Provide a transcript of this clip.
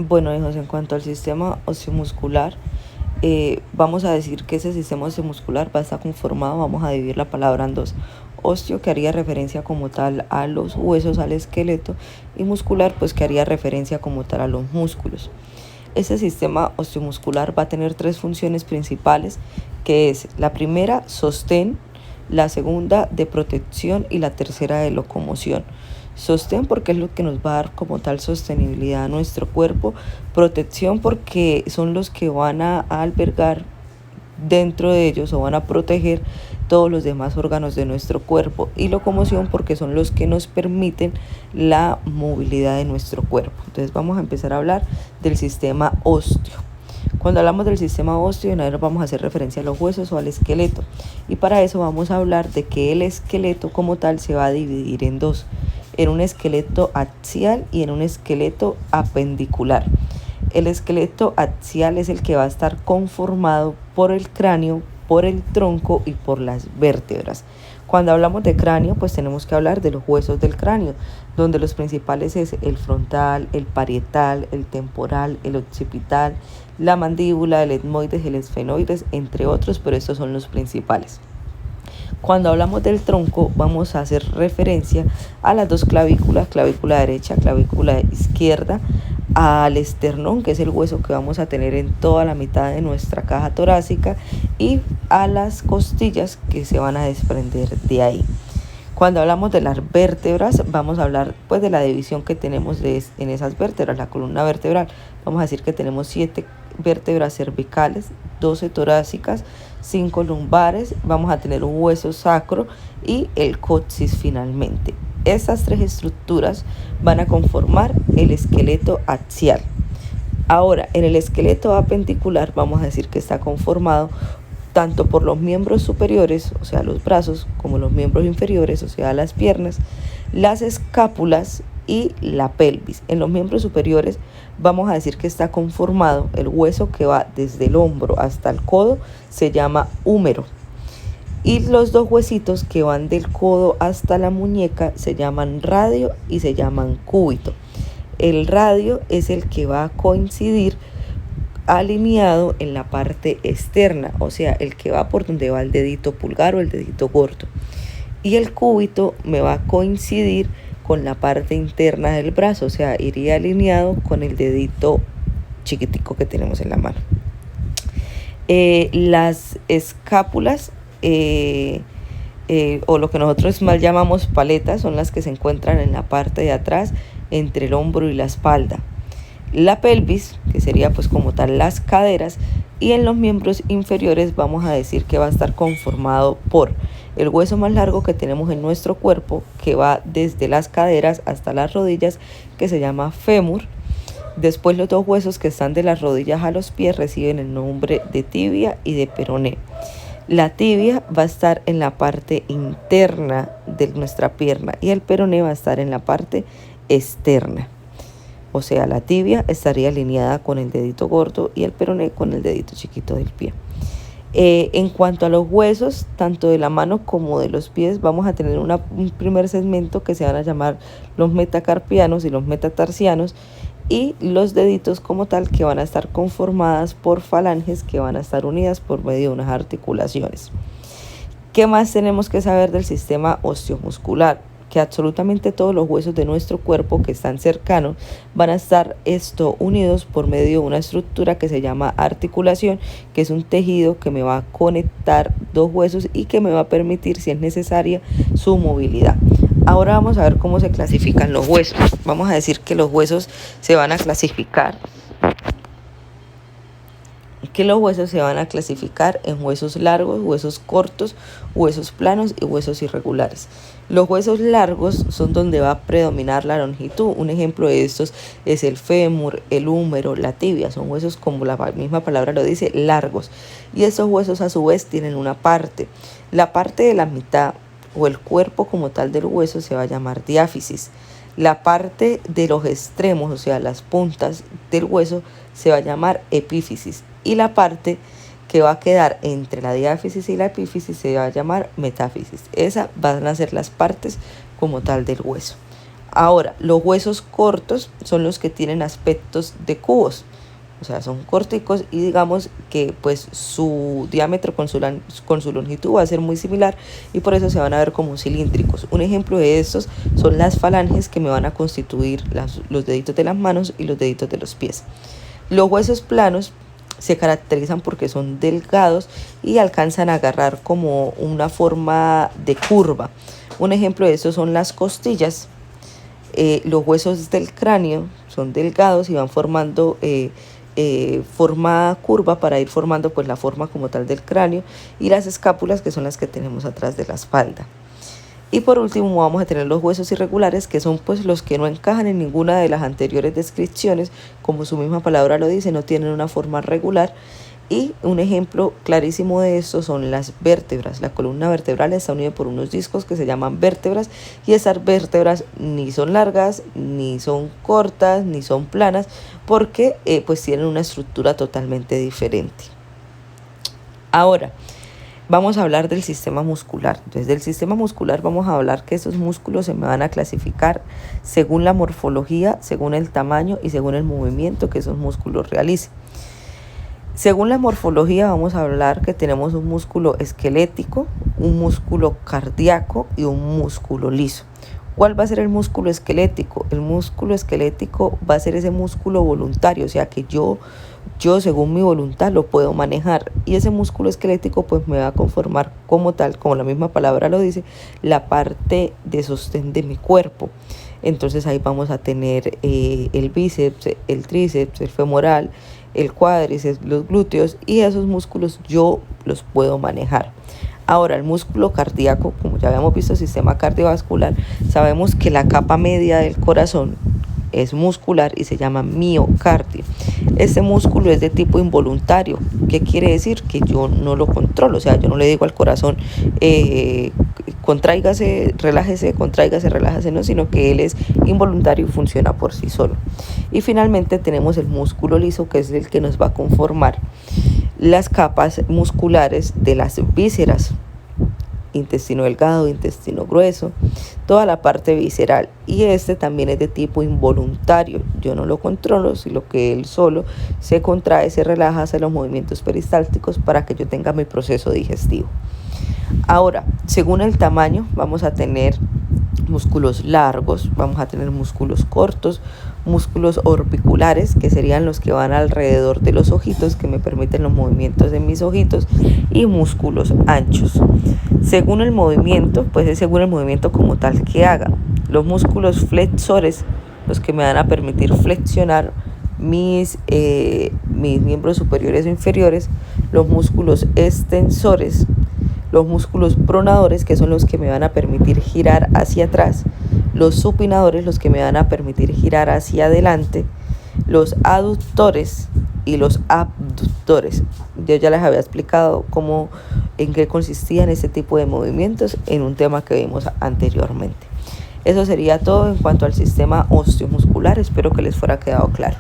Bueno, hijos, en cuanto al sistema osteomuscular, vamos a decir que ese sistema osteomuscular va a estar conformado, vamos a dividir la palabra en dos. Osteo, que haría referencia como tal a los huesos, al esqueleto, y muscular, pues que haría referencia como tal a los músculos. Este sistema osteomuscular va a tener tres funciones principales, que es la primera, sostén, la segunda, de protección, y la tercera, de locomoción. Sostén porque es lo que nos va a dar como tal sostenibilidad a nuestro cuerpo. Protección porque son los que van a albergar dentro de ellos o van a proteger todos los demás órganos de nuestro cuerpo. Y locomoción porque son los que nos permiten la movilidad de nuestro cuerpo. Entonces vamos a empezar a hablar del sistema óseo. Cuando hablamos del sistema óseo, vamos a hacer referencia a los huesos o al esqueleto. Y para eso vamos a hablar de que el esqueleto como tal se va a dividir en dos, en un esqueleto axial y en un esqueleto apendicular. El esqueleto axial es el que va a estar conformado por el cráneo, por el tronco y por las vértebras. Cuando hablamos de cráneo, pues tenemos que hablar de los huesos del cráneo, donde los principales es el frontal, el parietal, el temporal, el occipital, la mandíbula, el etmoides, el esfenoides, entre otros, pero estos son los principales. Cuando hablamos del tronco, vamos a hacer referencia a las dos clavículas, clavícula derecha, clavícula izquierda, al esternón, que es el hueso que vamos a tener en toda la mitad de nuestra caja torácica, y a las costillas que se van a desprender de ahí. Cuando hablamos de las vértebras, vamos a hablar pues de la división que tenemos en esas vértebras. La columna vertebral, vamos a decir que tenemos 7 vértebras cervicales, 12 torácicas, 5 lumbares, vamos a tener un hueso sacro y el coxis finalmente. Estas tres estructuras van a conformar el esqueleto axial. Ahora, en el esqueleto apendicular vamos a decir que está conformado tanto por los miembros superiores, o sea, los brazos, como los miembros inferiores, o sea, las piernas, las escápulas y la pelvis. En los miembros superiores vamos a decir que está conformado el hueso que va desde el hombro hasta el codo, se llama húmero. Y los dos huesitos que van del codo hasta la muñeca se llaman radio y se llaman cúbito. El radio es el que va a coincidir alineado en la parte externa, o sea, el que va por donde va el dedito pulgar o el dedito gordo. Y el cúbito me va a coincidir con la parte interna del brazo, o sea, iría alineado con el dedito chiquitico que tenemos en la mano. Las escápulas o lo que nosotros mal llamamos paletas son las que se encuentran en la parte de atrás entre el hombro y la espalda. La pelvis, que sería pues como tal las caderas, y en los miembros inferiores vamos a decir que va a estar conformado por el hueso más largo que tenemos en nuestro cuerpo, que va desde las caderas hasta las rodillas, que se llama fémur. Después los dos huesos que están de las rodillas a los pies reciben el nombre de tibia y de peroné. La tibia va a estar en la parte interna de nuestra pierna y el peroné va a estar en la parte externa. O sea, la tibia estaría alineada con el dedito gordo y el peroné con el dedito chiquito del pie. En cuanto a los huesos, tanto de la mano como de los pies, vamos a tener un primer segmento que se van a llamar los metacarpianos y los metatarsianos, y los deditos como tal que van a estar conformadas por falanges que van a estar unidas por medio de unas articulaciones. ¿Qué más tenemos que saber del sistema osteomuscular? Que absolutamente todos los huesos de nuestro cuerpo que están cercanos van a estar unidos por medio de una estructura que se llama articulación, que es un tejido que me va a conectar dos huesos y que me va a permitir, si es necesaria, su movilidad. Ahora vamos a ver cómo se clasifican los huesos. Vamos a decir que los huesos se van a clasificar en huesos largos, huesos cortos, huesos planos y huesos irregulares. Los huesos largos son donde va a predominar la longitud. Un ejemplo de estos es el fémur, el húmero, la tibia. Son huesos, como la misma palabra lo dice, largos. Y estos huesos a su vez tienen una parte. La parte de la mitad o el cuerpo como tal del hueso se va a llamar diáfisis. La parte de los extremos, o sea, las puntas del hueso, se va a llamar epífisis. Y la parte que va a quedar entre la diáfisis y la epífisis se va a llamar metáfisis. Esas van a ser las partes como tal del hueso. Ahora, los huesos cortos son los que tienen aspectos de cubos. O sea, son corticos y digamos que pues su diámetro con su longitud va a ser muy similar y por eso se van a ver como cilíndricos. Un ejemplo de estos son las falanges que me van a constituir los deditos de las manos y los deditos de los pies. Los huesos planos se caracterizan porque son delgados y alcanzan a agarrar como una forma de curva. Un ejemplo de eso son las costillas. Los huesos del cráneo son delgados y van formando forma curva para ir formando pues la forma como tal del cráneo, y las escápulas, que son las que tenemos atrás de la espalda. Y por último vamos a tener los huesos irregulares, que son pues los que no encajan en ninguna de las anteriores descripciones, como su misma palabra lo dice, no tienen una forma regular. Y un ejemplo clarísimo de esto son las vértebras. La columna vertebral está unida por unos discos que se llaman vértebras, y esas vértebras ni son largas, ni son cortas, ni son planas, porque pues tienen una estructura totalmente diferente. Ahora, vamos a hablar del sistema muscular. Entonces, del sistema muscular vamos a hablar que esos músculos se me van a clasificar según la morfología, según el tamaño y según el movimiento que esos músculos realicen. Según la morfología vamos a hablar que tenemos un músculo esquelético, un músculo cardíaco y un músculo liso. ¿Cuál va a ser el músculo esquelético? El músculo esquelético va a ser ese músculo voluntario, o sea que yo según mi voluntad lo puedo manejar, y ese músculo esquelético pues me va a conformar como tal, como la misma palabra lo dice, la parte de sostén de mi cuerpo. Entonces ahí vamos a tener el bíceps, el tríceps, el femoral, el cuádriceps, los glúteos, y esos músculos yo los puedo manejar. Ahora, el músculo cardíaco, como ya habíamos visto, el sistema cardiovascular, sabemos que la capa media del corazón es muscular y se llama miocardio. Este músculo es de tipo involuntario. ¿Qué quiere decir? Que yo no lo controlo, o sea, yo no le digo al corazón contráigase, relájese, no, sino que él es involuntario y funciona por sí solo. Y finalmente tenemos el músculo liso, que es el que nos va a conformar las capas musculares de las vísceras, intestino delgado, intestino grueso, toda la parte visceral, y este también es de tipo involuntario. Yo no lo controlo, sino que él solo se contrae, se relaja, hace los movimientos peristálticos para que yo tenga mi proceso digestivo. Ahora, según el tamaño, vamos a tener músculos largos, vamos a tener músculos cortos, músculos orbiculares, que serían los que van alrededor de los ojitos, que me permiten los movimientos de mis ojitos, y músculos anchos. Según el movimiento, pues es según el movimiento como tal que haga. Los músculos flexores, los que me van a permitir flexionar mis miembros superiores o inferiores, los músculos extensores, los músculos pronadores, que son los que me van a permitir girar hacia atrás, los supinadores, los que me van a permitir girar hacia adelante, los aductores y los abductores. Yo ya les había explicado en qué consistían este tipo de movimientos en un tema que vimos anteriormente. Eso sería todo en cuanto al sistema osteomuscular. Espero que les fuera quedado claro.